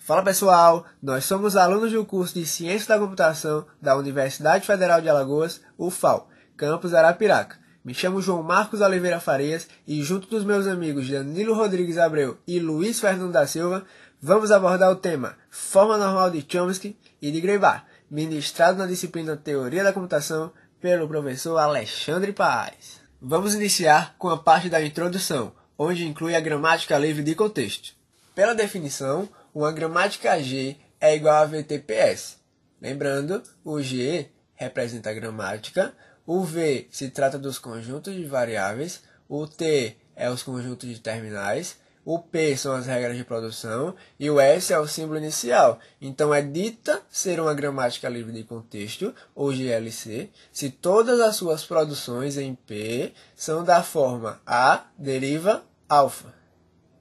Fala pessoal, nós somos alunos do curso de Ciência da Computação da Universidade Federal de Alagoas, UFAL, campus Arapiraca. Me chamo João Marcos Oliveira Farias e junto dos meus amigos Danilo Rodrigues Abreu e Luiz Fernando da Silva, vamos abordar o tema Forma Normal de Chomsky e de Greibar, ministrado na disciplina Teoria da Computação pelo professor Alexandre Paes. Vamos iniciar com a parte da introdução, onde inclui a gramática livre de contexto. Pela definição, uma gramática G é igual a VTPS. Lembrando, o G representa a gramática, o V se trata dos conjuntos de variáveis, o T é os conjuntos de terminais, o P são as regras de produção e o S é o símbolo inicial. Então é dita ser uma gramática livre de contexto, ou GLC, se todas as suas produções em P são da forma A deriva alfa,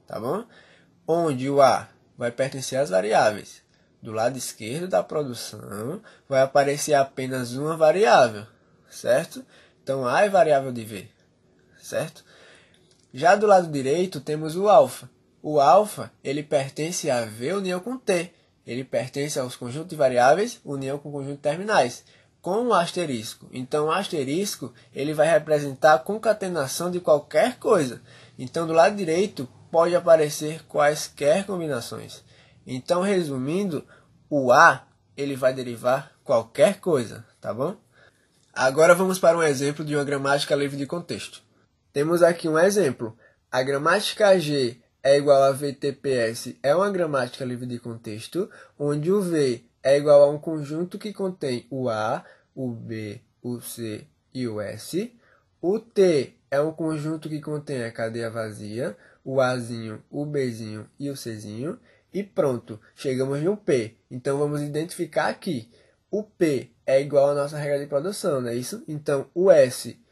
tá bom? Onde o A vai pertencer às variáveis. Do lado esquerdo da produção vai aparecer apenas uma variável, certo? Então A é variável de V, certo? Já do lado direito temos o alfa. O alfa, ele pertence a V união com T. Ele pertence aos conjuntos de variáveis união com conjunto de terminais, com o asterisco. Então o asterisco, ele vai representar a concatenação de qualquer coisa. Então do lado direito pode aparecer quaisquer combinações. Então, resumindo, o A ele vai derivar qualquer coisa, tá bom? Agora vamos para um exemplo de uma gramática livre de contexto. Temos aqui um exemplo. A gramática G é igual a VTPS é uma gramática livre de contexto, onde o V é igual a um conjunto que contém o A, o B, o C e o S. O T é um conjunto que contém a cadeia vazia, o Azinho, o Bzinho e o Czinho. E pronto, chegamos no P. Então vamos identificar aqui. O P é igual à nossa regra de produção, não é isso? Então o S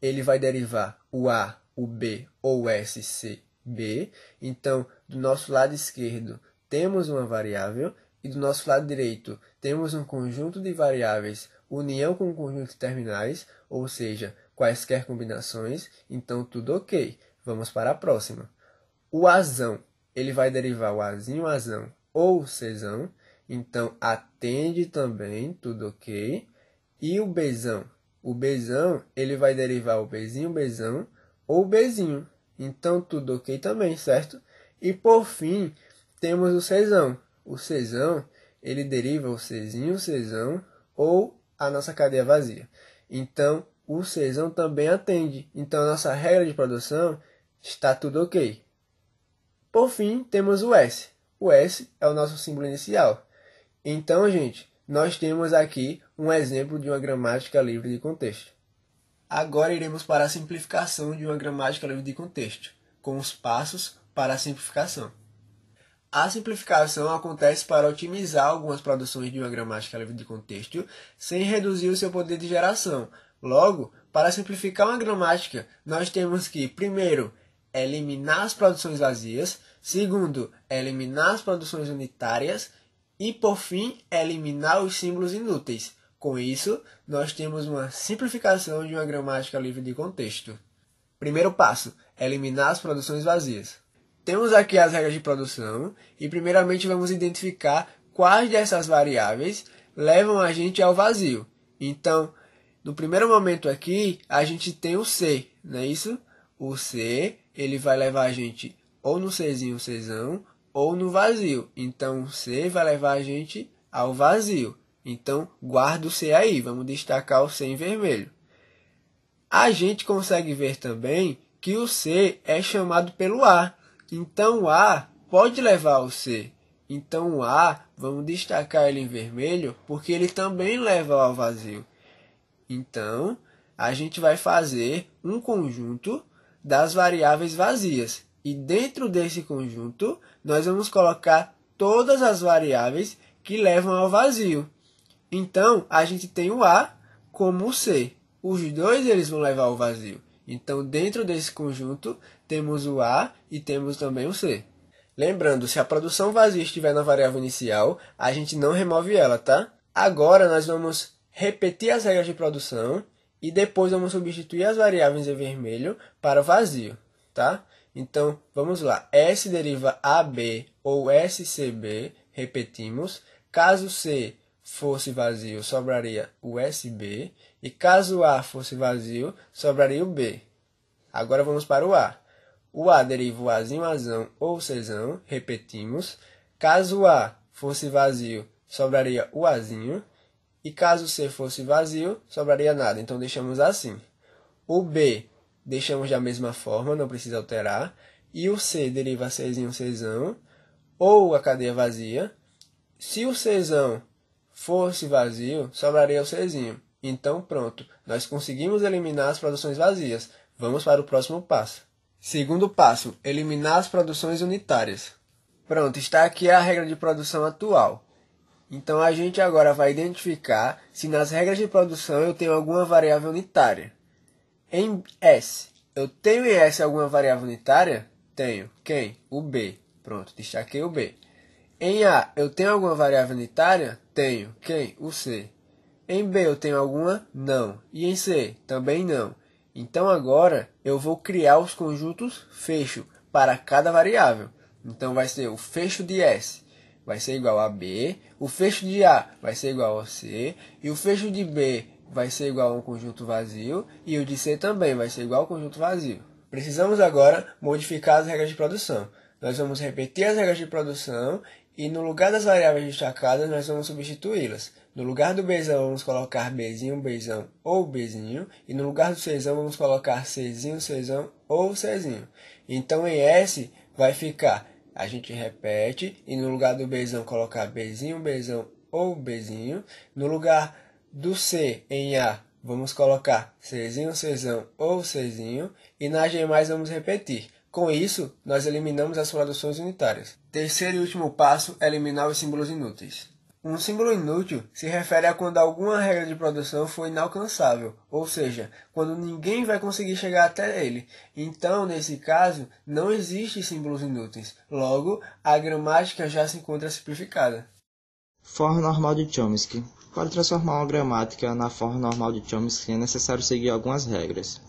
ele vai derivar o A, o B ou o S, C, B. Então do nosso lado esquerdo temos uma variável e do nosso lado direito temos um conjunto de variáveis união com um conjunto de terminais, ou seja, quaisquer combinações. Então tudo ok. Vamos para a próxima. O Azão, ele vai derivar o Azinho, Azão ou o Czão. Então, atende também, tudo ok. E o Bzão? O Bzão, ele vai derivar o Bzinho, Bzão ou o Bzinho. Então, tudo ok também, certo? E, por fim, temos o Czão. O Czão, ele deriva o Czinho, Czão ou a nossa cadeia vazia. Então, o Czão também atende. Então, a nossa regra de produção está tudo ok. Por fim, temos o S. O S é o nosso símbolo inicial. Então, gente, nós temos aqui um exemplo de uma gramática livre de contexto. Agora iremos para a simplificação de uma gramática livre de contexto, com os passos para a simplificação. A simplificação acontece para otimizar algumas produções de uma gramática livre de contexto, sem reduzir o seu poder de geração. Logo, para simplificar uma gramática, nós temos que, primeiro, eliminar as produções vazias, segundo, eliminar as produções unitárias e, por fim, eliminar os símbolos inúteis. Com isso, nós temos uma simplificação de uma gramática livre de contexto. Primeiro passo, eliminar as produções vazias. Temos aqui as regras de produção e, primeiramente, vamos identificar quais dessas variáveis levam a gente ao vazio. Então, no primeiro momento aqui, a gente tem o C, não é isso? O C, ele vai levar a gente ou no Czinho, Czão, ou no vazio. Então, o C vai levar a gente ao vazio. Então, guarda o C aí. Vamos destacar o C em vermelho. A gente consegue ver também que o C é chamado pelo A. Então, o A pode levar o C. Então, o A, vamos destacar ele em vermelho, porque ele também leva ao vazio. Então, a gente vai fazer um conjunto das variáveis vazias. E dentro desse conjunto, nós vamos colocar todas as variáveis que levam ao vazio. Então, a gente tem o A como o C. Os dois eles vão levar ao vazio. Então, dentro desse conjunto, temos o A e temos também o C. Lembrando, se a produção vazia estiver na variável inicial, a gente não remove ela, tá? Agora, nós vamos repetir as regras de produção e depois vamos substituir as variáveis em vermelho para o vazio, tá? Então, vamos lá. S deriva AB ou SCB, repetimos. Caso C fosse vazio, sobraria o SB. E caso A fosse vazio, sobraria o B. Agora vamos para o A. O A deriva o Azinho, Azão ou Czão, repetimos. Caso A fosse vazio, sobraria o Azinho. E caso C fosse vazio, sobraria nada. Então, deixamos assim. O B deixamos da mesma forma, não precisa alterar. E o C deriva Czinho, Czão, ou a cadeia vazia. Se o Czão fosse vazio, sobraria o Czinho. Então, pronto, nós conseguimos eliminar as produções vazias. Vamos para o próximo passo. Segundo passo, eliminar as produções unitárias. Pronto, está aqui a regra de produção atual. Então, a gente agora vai identificar se nas regras de produção eu tenho alguma variável unitária. Em S, eu tenho em S alguma variável unitária? Tenho. Quem? O B. Pronto, destaquei o B. Em A, eu tenho alguma variável unitária? Tenho. Quem? O C. Em B, eu tenho alguma? Não. E em C? Também não. Então, agora, eu vou criar os conjuntos fecho para cada variável. Então, vai ser o fecho de S vai ser igual a B, o fecho de A vai ser igual a C, e o fecho de B vai ser igual a um conjunto vazio, e o de C também vai ser igual ao conjunto vazio. Precisamos agora modificar as regras de produção. Nós vamos repetir as regras de produção e no lugar das variáveis destacadas nós vamos substituí-las. No lugar do Bzão vamos colocar Bzinho, Bzão ou Bzinho, e no lugar do Czão vamos colocar Czinho, Czão ou Czinho. Então em S vai ficar, a gente repete, e no lugar do Bzão colocar Bzinho, Bzão ou Bzinho. No lugar do C em A vamos colocar Czinho, Czão ou Czinho, e na G+, vamos repetir. Com isso, nós eliminamos as produções unitárias. Terceiro e último passo é eliminar os símbolos inúteis. Um símbolo inútil se refere a quando alguma regra de produção for inalcançável, ou seja, quando ninguém vai conseguir chegar até ele. Então, nesse caso, não existem símbolos inúteis. Logo, a gramática já se encontra simplificada. Forma normal de Chomsky. Para transformar uma gramática na forma normal de Chomsky é necessário seguir algumas regras.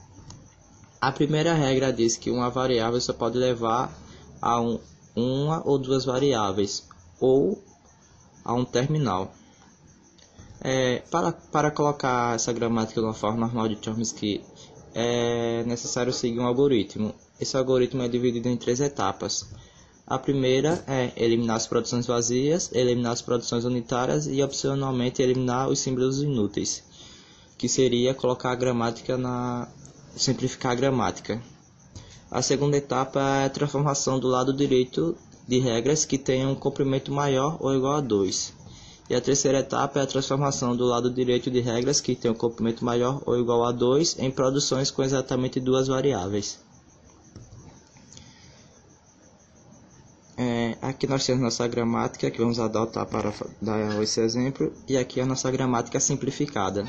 A primeira regra diz que uma variável só pode levar a uma ou duas variáveis, ou a um terminal. Para colocar essa gramática de uma forma normal de Chomsky, é necessário seguir um algoritmo. Esse algoritmo é dividido em 3 etapas. A primeira é eliminar as produções vazias, eliminar as produções unitárias e, opcionalmente, eliminar os símbolos inúteis, que seria colocar a gramática simplificar a gramática. A segunda etapa é a transformação do lado direito de regras que tenham um comprimento maior ou igual a 2. E a terceira etapa é a transformação do lado direito de regras que tenham um comprimento maior ou igual a 2 em produções com exatamente 2 variáveis. Aqui nós temos nossa gramática que vamos adotar para dar esse exemplo, e aqui a nossa gramática simplificada.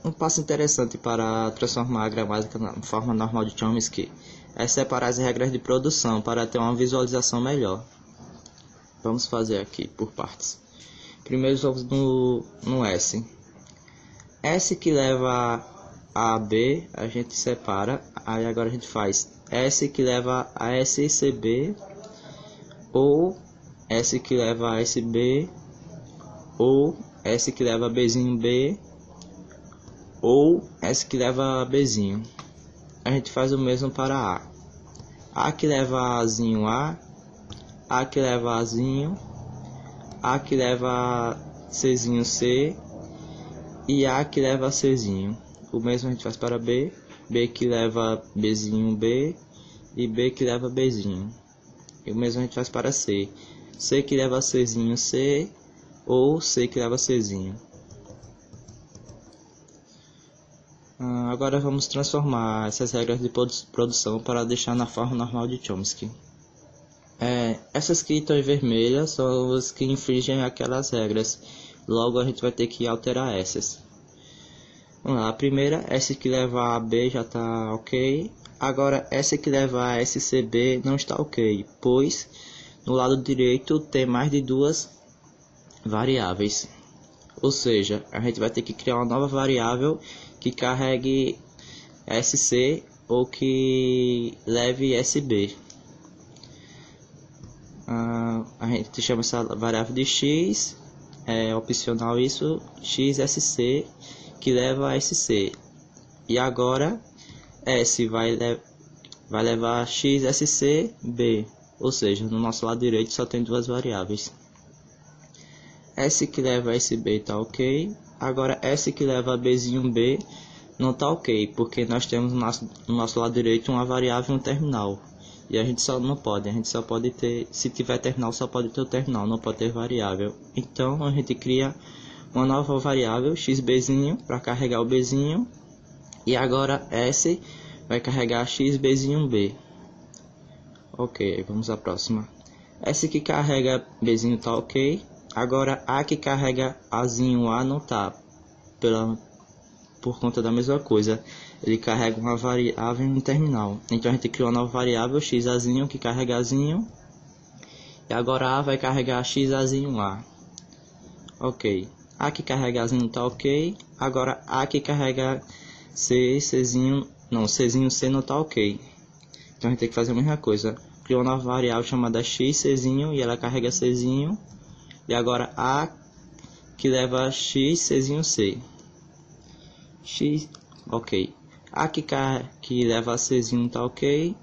Um passo interessante para transformar a gramática na forma normal de Chomsky é separar as regras de produção para ter uma visualização melhor. Vamos fazer aqui por partes. Primeiro vamos no S. S que leva a B, a gente separa. Aí agora a gente faz S que leva a SCB, ou S que leva a SB, ou S que leva a Bzinho B, ou S que leva a Bzinho. A gente faz o mesmo para A. A que leva a Azinho A que leva a Azinho, A que leva a Czinho C e A que leva a Czinho. O mesmo a gente faz para B, B que leva Bzinho B e B que leva Bzinho. E o mesmo a gente faz para C, C que leva Czinho C ou C que leva Czinho. Agora vamos transformar essas regras de produção para deixar na forma normal de Chomsky. Essas que estão em vermelha são as que infringem aquelas regras. Logo a gente vai ter que alterar essas. Vamos lá, a primeira, S que leva a B já está ok. Agora S que leva a SCB não está ok, pois no lado direito tem mais de 2 variáveis. Ou seja, a gente vai ter que criar uma nova variável que carregue SC ou que leve SB. A gente chama essa variável de x, é opcional isso, xSC que leva a SC. E agora S vai levar xSCB, ou seja, no nosso lado direito só tem duas variáveis. S que leva a SB está ok. Agora S que leva a Bzinho B não está ok, porque nós temos no nosso lado direito uma variável e um terminal. E a gente só pode ter, se tiver terminal, só pode ter o terminal, não pode ter variável. Então a gente cria uma nova variável, xBzinho, para carregar o Bzinho. E agora S vai carregar xBzinho B. Ok, vamos à próxima. S que carrega Bzinho tá ok. Agora A que carrega Azinho A não tá, por conta da mesma coisa. Ele carrega uma variável em um terminal. Então a gente criou uma nova variável, xAzinho, que carrega Azinho. E agora A vai carregar xAzinho A. Ok. A que carrega Azinho tá ok. Agora A que carrega Czinho C não tá ok. Então a gente tem que fazer a mesma coisa. Criou uma nova variável chamada xCzinho e ela carrega Czinho. E agora A que leva xCzinho C. Ok. A que leva a Czinho tá ok.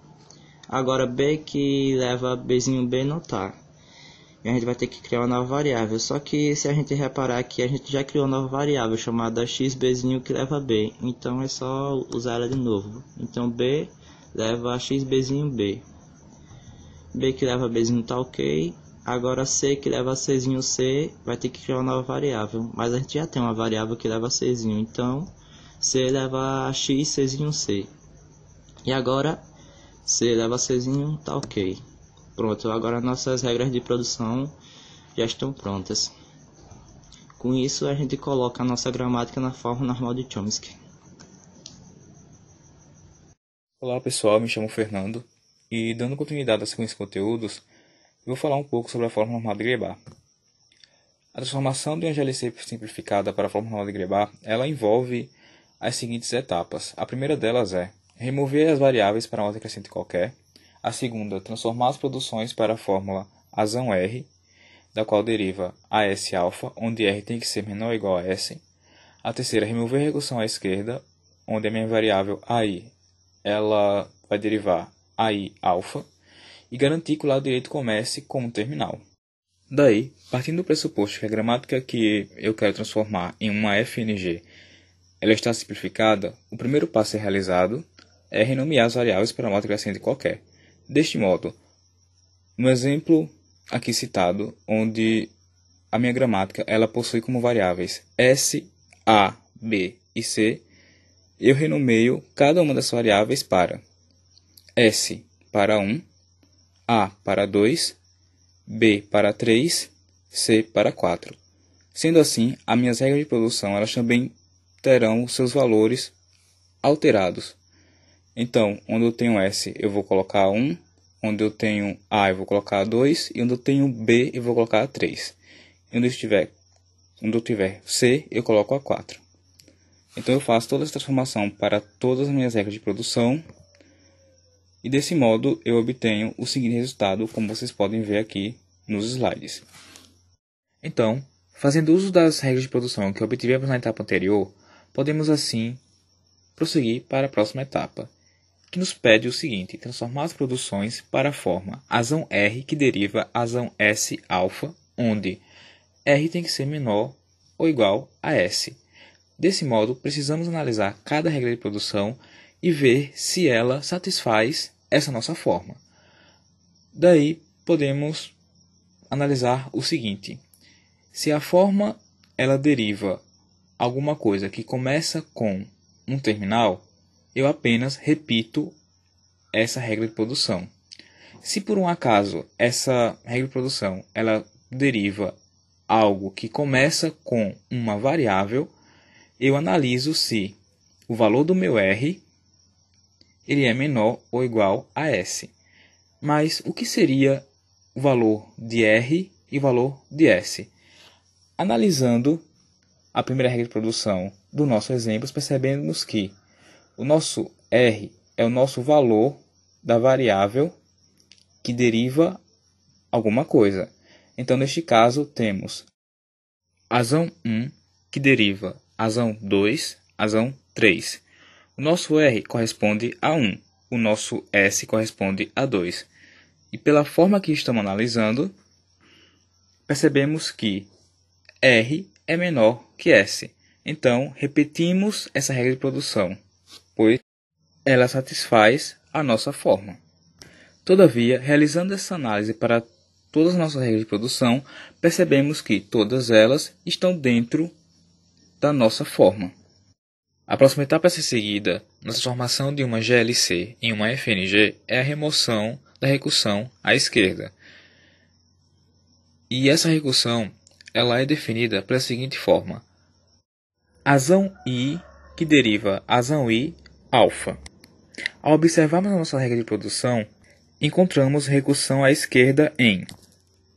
Agora B que leva Bzinho B não tá. E a gente vai ter que criar uma nova variável. Só que se a gente reparar aqui, a gente já criou uma nova variável chamada xBzinho que leva B. Então é só usar ela de novo. Então B leva a xBzinho B. B que leva Bzinho tá ok. Agora C que leva a Czinho C vai ter que criar uma nova variável. Mas a gente já tem uma variável que leva a Czinho. Então C leva a xCzinho C. E agora C leva a Czinho tá ok. Pronto, agora nossas regras de produção já estão prontas. Com isso a gente coloca a nossa gramática na forma normal de Chomsky. Olá pessoal, me chamo Fernando e dando continuidade à sequência de conteúdos, eu vou falar um pouco sobre a forma normal de Grebar. A transformação de uma GLC simplificada para a forma normal de Grebar, ela envolve as seguintes etapas. A primeira delas é remover as variáveis para uma ordem crescente qualquer. A segunda, transformar as produções para a fórmula azão R, da qual deriva AS alfa, onde R tem que ser menor ou igual a S. A terceira, remover a recursão à esquerda, onde a minha variável AI ela vai derivar AI alfa, e garantir que o lado direito comece com um terminal. Daí, partindo do pressuposto que a gramática que eu quero transformar em uma FNG ela está simplificada, o primeiro passo a ser realizado é renomear as variáveis para uma ordem crescente qualquer. Deste modo, no exemplo aqui citado, onde a minha gramática ela possui como variáveis S, A, B e C, eu renomeio cada uma das variáveis para S para 1, A para 2, B para 3, C para 4. Sendo assim, as minhas regras de produção elas também terão os seus valores alterados. Então, onde eu tenho S, eu vou colocar 1, onde eu tenho A, eu vou colocar 2, e onde eu tenho B, eu vou colocar 3. E onde eu tiver C, eu coloco a 4. Então, eu faço toda essa transformação para todas as minhas regras de produção, e desse modo eu obtenho o seguinte resultado, como vocês podem ver aqui nos slides. Então, fazendo uso das regras de produção que obtivemos na etapa anterior, podemos assim prosseguir para a próxima etapa, que nos pede o seguinte: transformar as produções para a forma azão R que deriva azão S alfa, onde R tem que ser menor ou igual a S. Desse modo, precisamos analisar cada regra de produção e ver se ela satisfaz essa nossa forma. Daí, podemos analisar o seguinte: se a forma ela deriva alguma coisa que começa com um terminal, eu apenas repito essa regra de produção. Se por um acaso essa regra de produção ela deriva algo que começa com uma variável, eu analiso se o valor do meu R ele é menor ou igual a S. Mas o que seria o valor de R e o valor de S? Analisando a primeira regra de produção do nosso exemplo, percebemos que O nosso R é o nosso valor da variável que deriva alguma coisa. Então, neste caso, temos azão 1 que deriva azão 2, azão 3. O nosso R corresponde a 1, o nosso S corresponde a 2. E pela forma que estamos analisando, percebemos que R é menor que S. Então, repetimos essa regra de produção, pois ela satisfaz a nossa forma. Todavia, realizando essa análise para todas as nossas regras de produção, percebemos que todas elas estão dentro da nossa forma. A próxima etapa a ser seguida na transformação de uma GLC em uma FNG é a remoção da recursão à esquerda. E essa recursão ela é definida pela seguinte forma: azão I que deriva azão I alfa. Ao observarmos a nossa regra de produção, encontramos recursão à esquerda em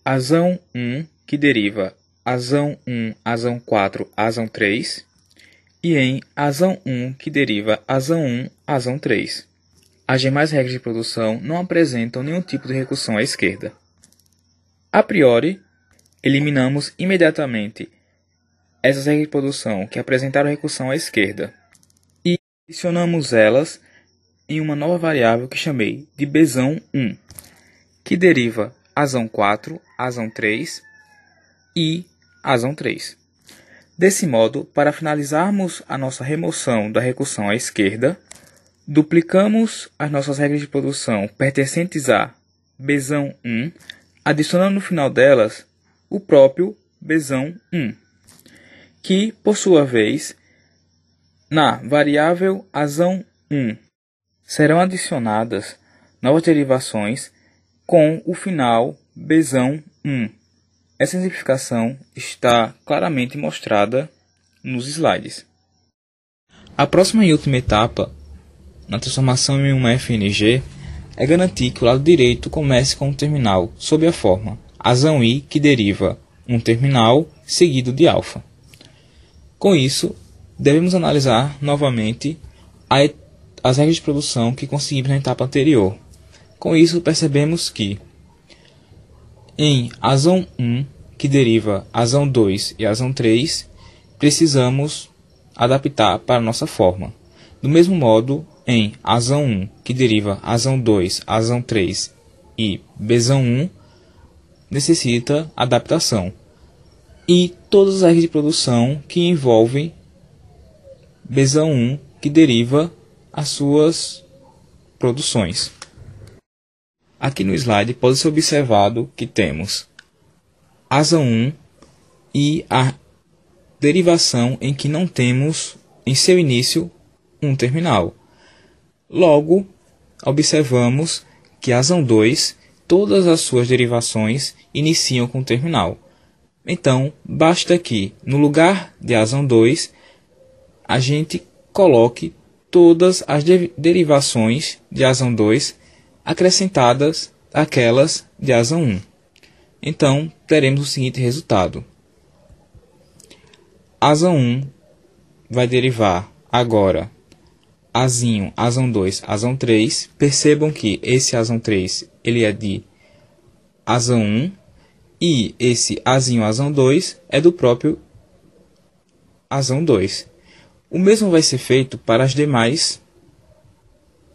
azão 1 que deriva azão 1, azão 4, azão 3 e em azão 1 que deriva azão 1, azão 3. As demais regras de produção não apresentam nenhum tipo de recursão à esquerda. A priori, eliminamos imediatamente essas regras de produção que apresentaram recursão à esquerda e adicionamos elas em uma nova variável que chamei de Bzão 1, que deriva azão 4, azão 3 e azão 3. Desse modo, para finalizarmos a nossa remoção da recursão à esquerda, duplicamos as nossas regras de produção pertencentes a Bzão 1, adicionando no final delas o próprio Bzão 1, que, por sua vez, na variável azão 1, serão adicionadas novas derivações com o final Bzão 1. Essa simplificação está claramente mostrada nos slides. A próxima e última etapa na transformação em uma FNG é garantir que o lado direito comece com um terminal sob a forma azão I que deriva um terminal seguido de alfa. Com isso, devemos analisar novamente as regras de produção que conseguimos na etapa anterior. Com isso, percebemos que em azão 1, que deriva azão 2 e azão 3, precisamos adaptar para a nossa forma. Do mesmo modo, em azão 1, que deriva azão 2, azão 3 e Bzão 1, necessita adaptação. E todas as regras de produção que envolvem Bzão 1, que deriva as suas produções. Aqui no slide pode ser observado que temos azão 1 e a derivação em que não temos em seu início um terminal. Logo, observamos que azão 2, todas as suas derivações iniciam com terminal. Então, basta que no lugar de azão 2, a gente coloque todas as derivações de azão 2 acrescentadas àquelas de azão 1. Então, teremos o seguinte resultado. Azão 1 vai derivar agora azinho, azão 2, azão 3. Percebam que esse azão 3 ele é de azão 1 e esse azinho, azão 2 é do próprio azão 2. O mesmo vai ser feito para as demais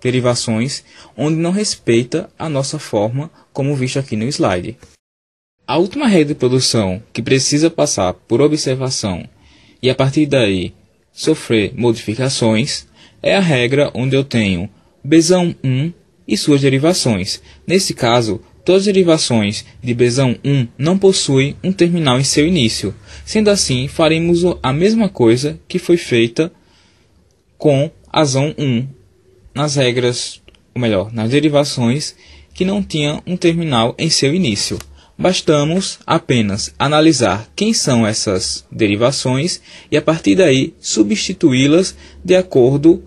derivações, onde não respeita a nossa forma, como visto aqui no slide. A última regra de produção que precisa passar por observação e a partir daí sofrer modificações é a regra onde eu tenho Bzão 1 e suas derivações. Nesse caso, todas as derivações de Bzão 1 não possuem um terminal em seu início. Sendo assim, faremos a mesma coisa que foi feita com azão 1 nas regras, ou melhor, nas derivações que não tinham um terminal em seu início. Bastamos apenas analisar quem são essas derivações e a partir daí substituí-las de acordo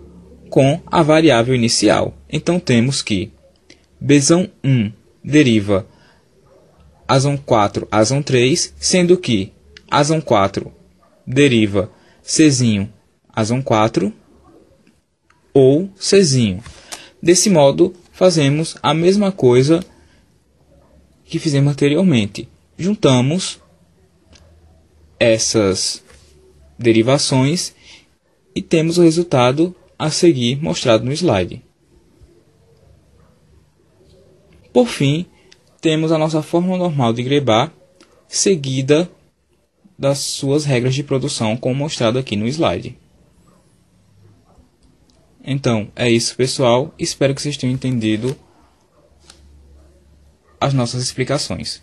com a variável inicial. Então temos que Bzão 1 deriva azão 4, azão 3, sendo que azão 4 deriva Czinho, azão 4 ou Czinho. Desse modo, fazemos a mesma coisa que fizemos anteriormente. Juntamos essas derivações e temos o resultado a seguir mostrado no slide. Por fim, temos a nossa fórmula normal de Grebach, seguida das suas regras de produção, como mostrado aqui no slide. Então, é isso, pessoal. Espero que vocês tenham entendido as nossas explicações.